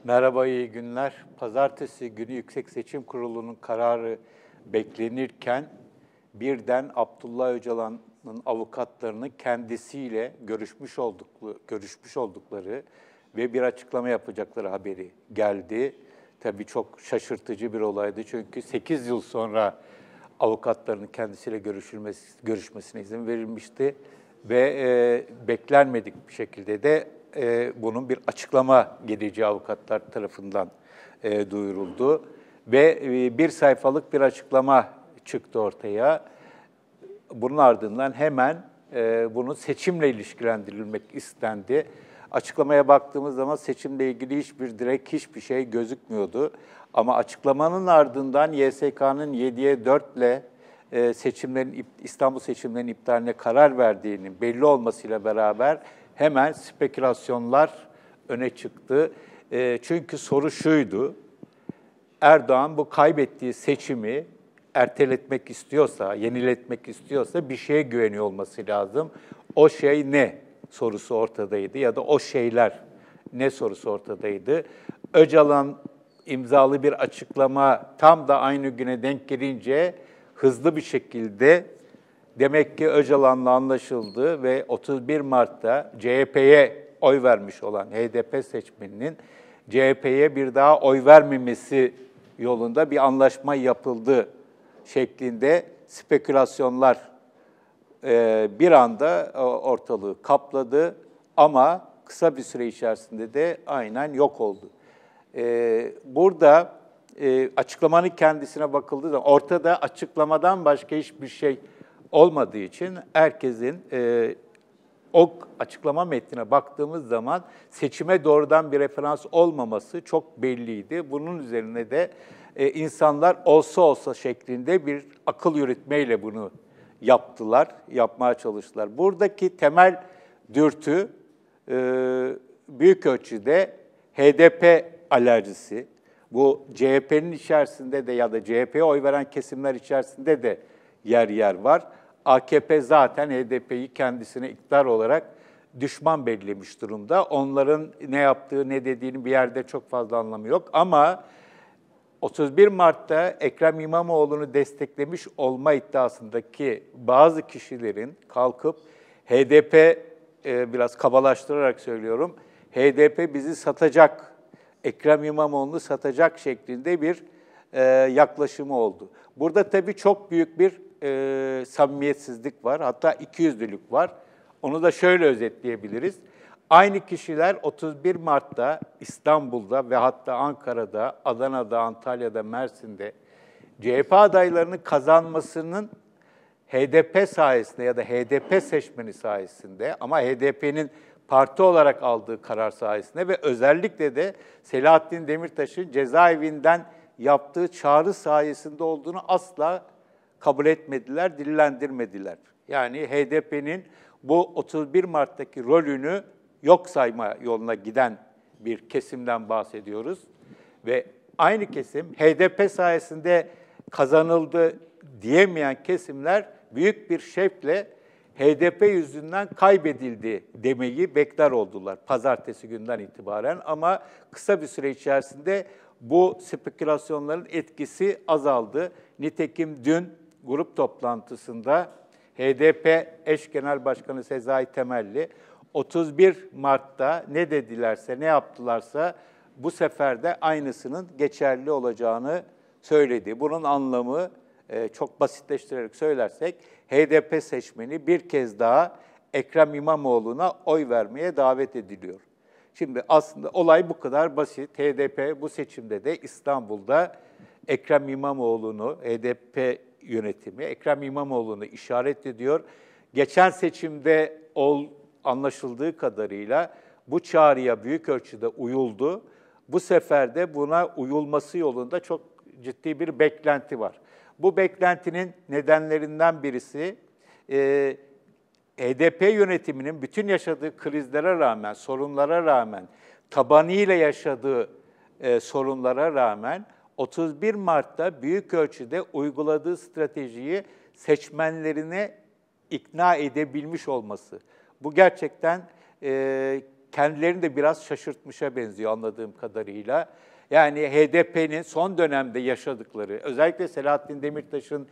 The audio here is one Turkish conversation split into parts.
Merhaba, iyi günler. Pazartesi günü Yüksek Seçim Kurulu'nun kararı beklenirken birden Abdullah Öcalan'ın avukatlarının kendisiyle görüşmüş oldukları ve bir açıklama yapacakları haberi geldi. Tabii çok şaşırtıcı bir olaydı çünkü 8 yıl sonra avukatlarının kendisiyle görüşmesine izin verilmişti ve beklenmedik bir şekilde de bunun bir açıklama geleceği avukatlar tarafından duyuruldu. Ve bir sayfalık bir açıklama çıktı ortaya. Bunun ardından hemen bunun seçimle ilişkilendirilmek istendi. Açıklamaya baktığımız zaman seçimle ilgili hiçbir şey gözükmüyordu. Ama açıklamanın ardından YSK'nın 7'ye 4 ile İstanbul seçimlerinin iptaline karar verdiğinin belli olmasıyla beraber hemen spekülasyonlar öne çıktı. Çünkü soru şuydu: Erdoğan bu kaybettiği seçimi erteletmek istiyorsa, yeniletmek istiyorsa bir şeye güveniyor olması lazım. O şey ne sorusu ortadaydı ya da o şeyler ne sorusu ortadaydı. Öcalan imzalı bir açıklama tam da aynı güne denk gelince hızlı bir şekilde demek ki Öcalan'la anlaşıldı ve 31 Mart'ta CHP'ye oy vermiş olan HDP seçmeninin CHP'ye bir daha oy vermemesi yolunda bir anlaşma yapıldı şeklinde spekülasyonlar bir anda ortalığı kapladı ama kısa bir süre içerisinde de aynen yok oldu. Burada açıklamanın kendisine bakıldığı zaman ortada açıklamadan başka hiçbir şey olmadığı için herkesin o açıklama metnine baktığımız zaman seçime doğrudan bir referans olmaması çok belliydi. Bunun üzerine de insanlar olsa şeklinde bir akıl yürütmeyle bunu yapmaya çalıştılar. Buradaki temel dürtü büyük ölçüde HDP alerjisi. Bu CHP'nin içerisinde de ya da CHP'ye oy veren kesimler içerisinde de yer var. AKP zaten HDP'yi kendisine iktidar olarak düşman belirlemiş durumda. Onların ne yaptığı, ne dediğini bir yerde çok fazla anlamı yok. Ama 31 Mart'ta Ekrem İmamoğlu'nu desteklemiş olma iddiasındaki bazı kişilerin kalkıp HDP, biraz kabalaştırarak söylüyorum, HDP bizi satacak, Ekrem İmamoğlu'nu satacak şeklinde bir yaklaşımı oldu. Burada tabii çok büyük bir samimiyetsizlik var, hatta ikiyüzlülük var. Onu da şöyle özetleyebiliriz. Aynı kişiler 31 Mart'ta İstanbul'da ve hatta Ankara'da, Adana'da, Antalya'da, Mersin'de CHP adaylarının kazanmasının HDP sayesinde ya da HDP seçmeni sayesinde ama HDP'nin parti olarak aldığı karar sayesinde ve özellikle de Selahattin Demirtaş'ın cezaevinden yaptığı çağrı sayesinde olduğunu asla kabul etmediler, dillendirmediler. Yani HDP'nin bu 31 Mart'taki rolünü yok sayma yoluna giden bir kesimden bahsediyoruz. Ve aynı kesim HDP sayesinde kazanıldı diyemeyen kesimler büyük bir şevkle HDP yüzünden kaybedildi demeyi bekler oldular pazartesi günden itibaren. Ama kısa bir süre içerisinde bu spekülasyonların etkisi azaldı. Nitekim dün grup toplantısında HDP eş genel başkanı Sezai Temelli 31 Mart'ta ne dedilerse, ne yaptılarsa bu sefer de aynısının geçerli olacağını söyledi. Bunun anlamı çok basitleştirerek söylersek HDP seçmeni bir kez daha Ekrem İmamoğlu'na oy vermeye davet ediliyor. Şimdi aslında olay bu kadar basit. HDP bu seçimde de İstanbul'da Ekrem İmamoğlu'nu, HDP yönetimi Ekrem İmamoğlu'nu işaret ediyor. Geçen seçimde anlaşıldığı kadarıyla bu çağrıya büyük ölçüde uyuldu. Bu sefer de buna uyulması yolunda çok ciddi bir beklenti var. Bu beklentinin nedenlerinden birisi HDP yönetiminin bütün yaşadığı krizlere rağmen, sorunlara rağmen, tabanıyla yaşadığı sorunlara rağmen 31 Mart'ta büyük ölçüde uyguladığı stratejiyi seçmenlerine ikna edebilmiş olması. Bu gerçekten kendilerini de biraz şaşırtmışa benziyor anladığım kadarıyla. Yani HDP'nin son dönemde yaşadıkları, özellikle Selahattin Demirtaş'ın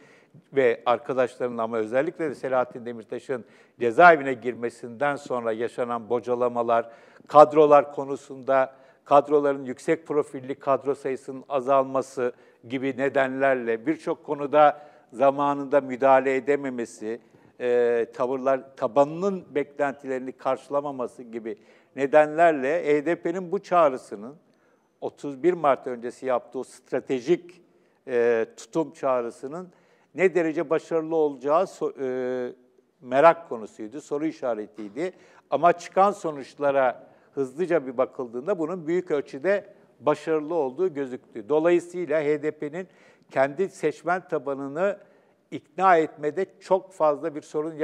ve arkadaşlarının ama özellikle de Selahattin Demirtaş'ın cezaevine girmesinden sonra yaşanan bocalamalar, kadrolar konusunda kadroların yüksek profilli kadro sayısının azalması gibi nedenlerle birçok konuda zamanında müdahale edememesi, tabanının beklentilerini karşılamaması gibi nedenlerle HDP'nin bu çağrısının 31 Mart öncesi yaptığı o stratejik tutum çağrısının ne derece başarılı olacağı merak konusuydu, soru işaretiydi. Ama çıkan sonuçlara hızlıca bir bakıldığında bunun büyük ölçüde başarılı olduğu gözüktü. Dolayısıyla HDP'nin kendi seçmen tabanını ikna etmede çok fazla bir sorun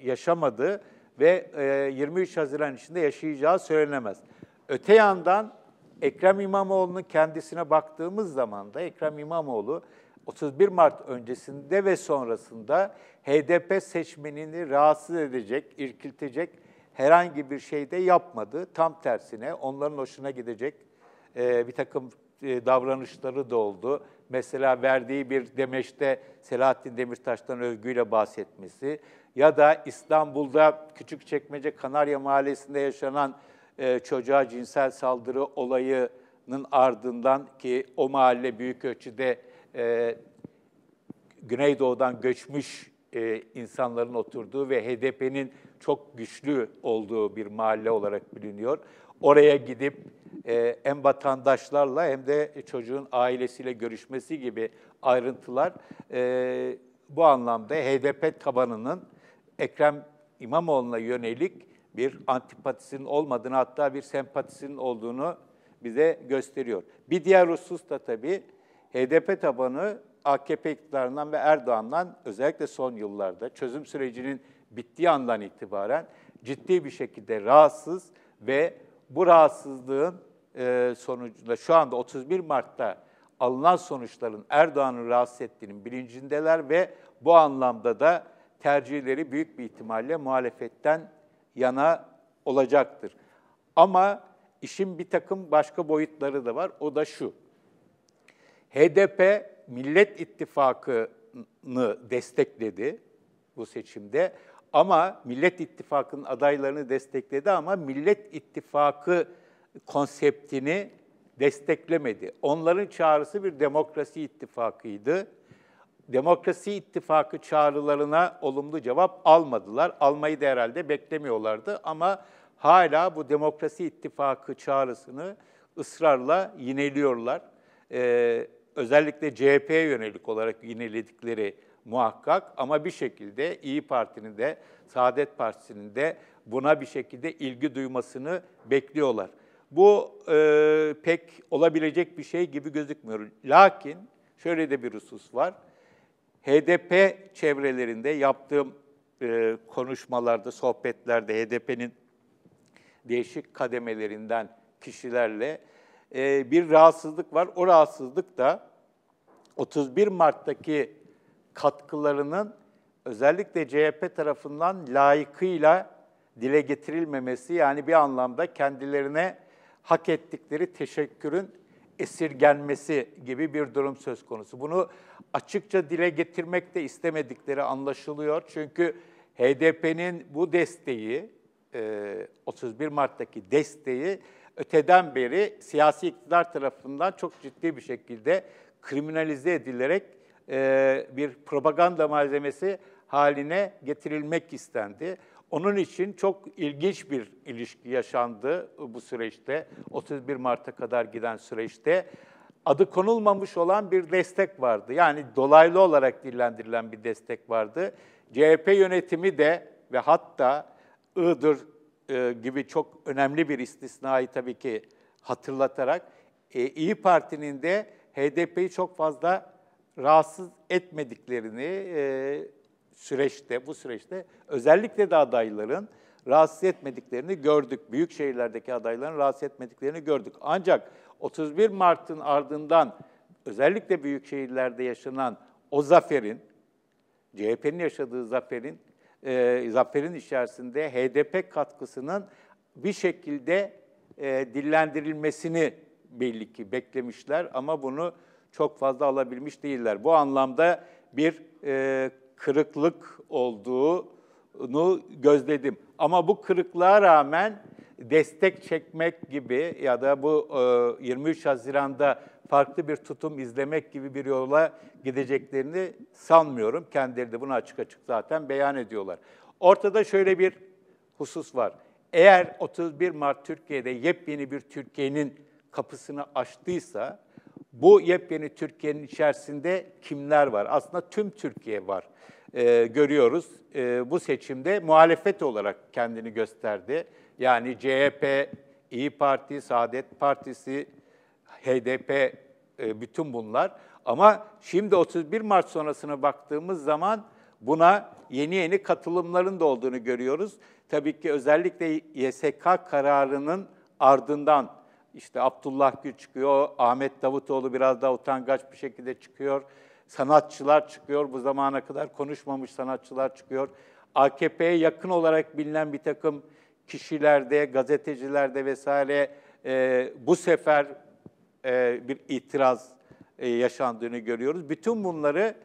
yaşamadı ve 23 Haziran içinde yaşayacağı söylenemez. Öte yandan Ekrem İmamoğlu'nun kendisine baktığımız zaman da Ekrem İmamoğlu 31 Mart öncesinde ve sonrasında HDP seçmenini rahatsız edecek, irkiltecek herhangi bir şey de yapmadı. Tam tersine onların hoşuna gidecek bir takım davranışları da oldu. Mesela verdiği bir demeçte Selahattin Demirtaş'tan övgüyle bahsetmesi ya da İstanbul'da Küçükçekmece Kanarya Mahallesi'nde yaşanan çocuğa cinsel saldırı olayının ardından ki o mahalle büyük ölçüde Güneydoğu'dan göçmüş insanların oturduğu ve HDP'nin çok güçlü olduğu bir mahalle olarak biliniyor. Oraya gidip hem vatandaşlarla hem de çocuğun ailesiyle görüşmesi gibi ayrıntılar bu anlamda HDP tabanının Ekrem İmamoğlu'na yönelik bir antipatisinin olmadığını, hatta bir sempatisinin olduğunu bize gösteriyor. Bir diğer husus da tabii HDP tabanı AKP iktidarından ve Erdoğan'dan özellikle son yıllarda çözüm sürecinin bittiği andan itibaren ciddi bir şekilde rahatsız ve bu rahatsızlığın sonucunda şu anda 31 Mart'ta alınan sonuçların Erdoğan'ı rahatsız ettiğinin bilincindeler ve bu anlamda da tercihleri büyük bir ihtimalle muhalefetten yana olacaktır. Ama işin bir takım başka boyutları da var. O da şu: HDP Millet İttifakı'nı destekledi bu seçimde ama Millet İttifakı'nın adaylarını destekledi ama Millet İttifakı konseptini desteklemedi. Onların çağrısı bir demokrasi ittifakıydı. Demokrasi ittifakı çağrılarına olumlu cevap almadılar. Almayı da herhalde beklemiyorlardı ama hala bu demokrasi ittifakı çağrısını ısrarla yineliyorlar. Özellikle CHP'ye yönelik olarak yineledikleri muhakkak ama bir şekilde İYİ Parti'nin de, Saadet Partisi'nin de buna bir şekilde ilgi duymasını bekliyorlar. Bu pek olabilecek bir şey gibi gözükmüyor. Lakin şöyle de bir husus var. HDP çevrelerinde yaptığım konuşmalarda, sohbetlerde HDP'nin değişik kademelerinden kişilerle bir rahatsızlık var. O rahatsızlık da 31 Mart'taki katkılarının özellikle CHP tarafından layıkıyla dile getirilmemesi, yani bir anlamda kendilerine hak ettikleri teşekkürün esirgenmesi gibi bir durum söz konusu. Bunu açıkça dile getirmek de istemedikleri anlaşılıyor. Çünkü HDP'nin bu desteği, 31 Mart'taki desteği öteden beri siyasi iktidar tarafından çok ciddi bir şekilde kriminalize edilerek bir propaganda malzemesi haline getirilmek istendi. Onun için çok ilginç bir ilişki yaşandı bu süreçte, 31 Mart'a kadar giden süreçte. Adı konulmamış olan bir destek vardı. Yani dolaylı olarak dillendirilen bir destek vardı. CHP yönetimi de ve hatta Iğdır gibi çok önemli bir istisnayı tabii ki hatırlatarak İYİ Parti'nin de HDP'yi çok fazla rahatsız etmediklerini bu süreçte özellikle de adayların rahatsız etmediklerini gördük. Büyük şehirlerdeki adayların rahatsız etmediklerini gördük. Ancak 31 Mart'ın ardından özellikle büyük şehirlerde yaşanan o zaferin, CHP'nin yaşadığı zaferin içerisinde HDP katkısının bir şekilde dillendirilmesini belli ki beklemişler ama bunu çok fazla alabilmiş değiller. Bu anlamda bir kırıklık olduğunu gözledim. Ama bu kırıklığa rağmen destek çekmek gibi ya da bu 23 Haziran'da farklı bir tutum izlemek gibi bir yola gideceklerini sanmıyorum. Kendileri de bunu açık açık zaten beyan ediyorlar. Ortada şöyle bir husus var. Eğer 31 Mart Türkiye'de yepyeni bir Türkiye'nin kapısını açtıysa, bu yepyeni Türkiye'nin içerisinde kimler var? Aslında tüm Türkiye var. Görüyoruz. Bu seçimde muhalefet olarak kendini gösterdi. Yani CHP, İYİ Parti, Saadet Partisi, HDP, bütün bunlar. Ama şimdi 31 Mart sonrasına baktığımız zaman buna yeni katılımların da olduğunu görüyoruz. Tabii ki özellikle YSK kararının ardından işte Abdullah Gül çıkıyor, Ahmet Davutoğlu biraz daha utangaç bir şekilde çıkıyor, sanatçılar çıkıyor, bu zamana kadar konuşmamış sanatçılar çıkıyor. AKP'ye yakın olarak bilinen bir takım kişilerde, gazetecilerde vesaire bu sefer bir itiraz yaşandığını görüyoruz. Bütün bunları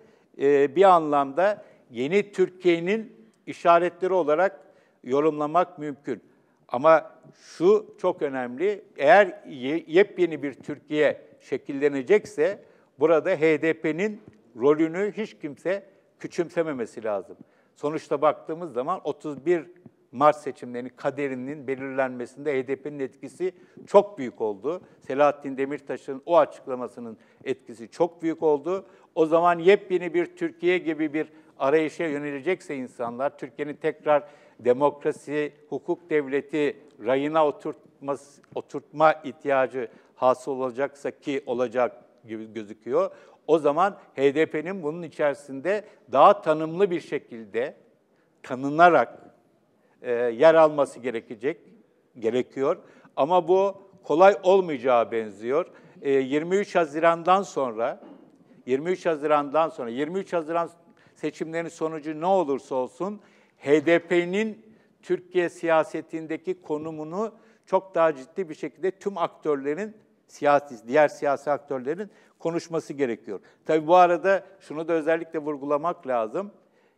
bir anlamda yeni Türkiye'nin işaretleri olarak yorumlamak mümkün. Ama şu çok önemli, eğer yepyeni bir Türkiye şekillenecekse burada HDP'nin rolünü hiç kimse küçümsememesi lazım. Sonuçta baktığımız zaman 31 Mart seçimlerinin kaderinin belirlenmesinde HDP'nin etkisi çok büyük oldu. Selahattin Demirtaş'ın o açıklamasının etkisi çok büyük oldu. O zaman yepyeni bir Türkiye gibi bir arayışa yönelecekse insanlar, Türkiye'nin tekrar demokrasi, hukuk devleti rayına oturtma ihtiyacı hasıl olacaksa ki olacak gibi gözüküyor. O zaman HDP'nin bunun içerisinde daha tanımlı bir şekilde tanınarak yer alması gerekiyor. Ama bu kolay olmayacağı benziyor. 23 Haziran seçimlerinin sonucu ne olursa olsun HDP'nin Türkiye siyasetindeki konumunu çok daha ciddi bir şekilde tüm aktörlerin, diğer siyasi aktörlerin konuşması gerekiyor. Tabii bu arada şunu da özellikle vurgulamak lazım.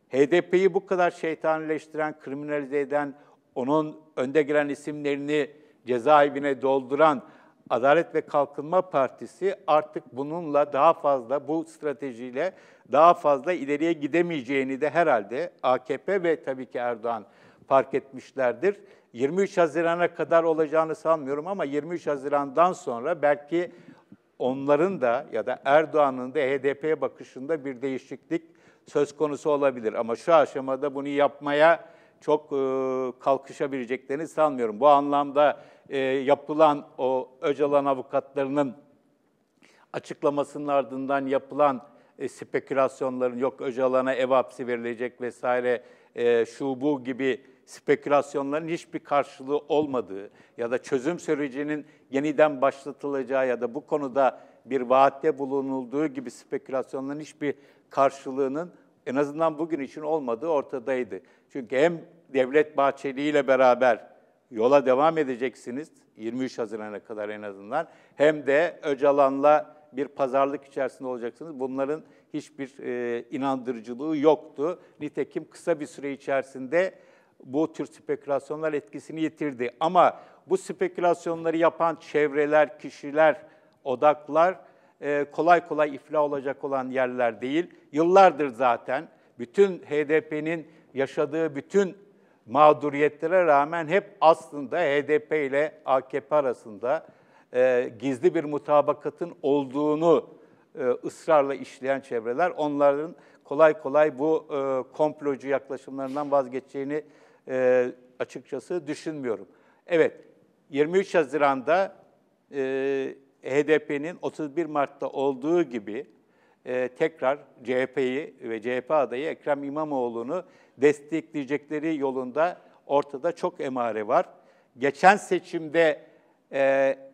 HDP'yi bu kadar şeytanileştiren, kriminalize eden, onun önde gelen isimlerini cezaevine dolduran Adalet ve Kalkınma Partisi artık bununla daha fazla, bu stratejiyle daha fazla ileriye gidemeyeceğini de herhalde AKP ve tabii ki Erdoğan fark etmişlerdir. 23 Haziran'a kadar olacağını sanmıyorum ama 23 Haziran'dan sonra belki onların da ya da Erdoğan'ın da HDP'ye bakışında bir değişiklik söz konusu olabilir. Ama şu aşamada bunu yapmaya çok kalkışabileceklerini sanmıyorum. Bu anlamda yapılan o Öcalan avukatlarının açıklamasının ardından yapılan spekülasyonların yok Öcalan'a ev hapsi verilecek vesaire şu bu gibi spekülasyonların hiçbir karşılığı olmadığı ya da çözüm sürecinin yeniden başlatılacağı ya da bu konuda bir vaatte bulunulduğu gibi spekülasyonların hiçbir karşılığının en azından bugün için olmadığı ortadaydı. Çünkü hem Devlet Bahçeli ile beraber yola devam edeceksiniz 23 Haziran'a kadar en azından hem de Öcalan'la bir pazarlık içerisinde olacaksınız. Bunların hiçbir inandırıcılığı yoktu. Nitekim kısa bir süre içerisinde bu tür spekülasyonlar etkisini yitirdi. Ama bu spekülasyonları yapan çevreler, kişiler, odaklar kolay kolay iflah olacak olan yerler değil. Yıllardır zaten bütün HDP'nin yaşadığı bütün mağduriyetlere rağmen hep aslında HDP ile AKP arasında gizli bir mutabakatın olduğunu ısrarla işleyen çevreler, onların kolay kolay bu komplocu yaklaşımlarından vazgeçeceğini açıkçası düşünmüyorum. Evet, 23 Haziran'da HDP'nin 31 Mart'ta olduğu gibi tekrar CHP'yi ve CHP adayı Ekrem İmamoğlu'nu destekleyecekleri yolunda ortada çok emare var. Geçen seçimde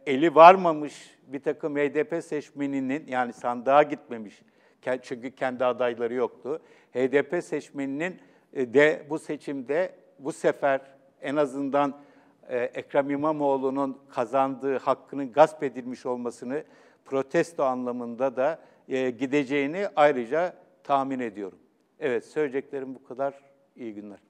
eli varmamış bir takım HDP seçmeninin, yani sandığa gitmemiş, çünkü kendi adayları yoktu, HDP seçmeninin de bu seçimde bu sefer en azından Ekrem İmamoğlu'nun kazandığı hakkının gasp edilmiş olmasını protesto anlamında da gideceğini ayrıca tahmin ediyorum. Evet, söyleyeceklerim bu kadar. İyi günler.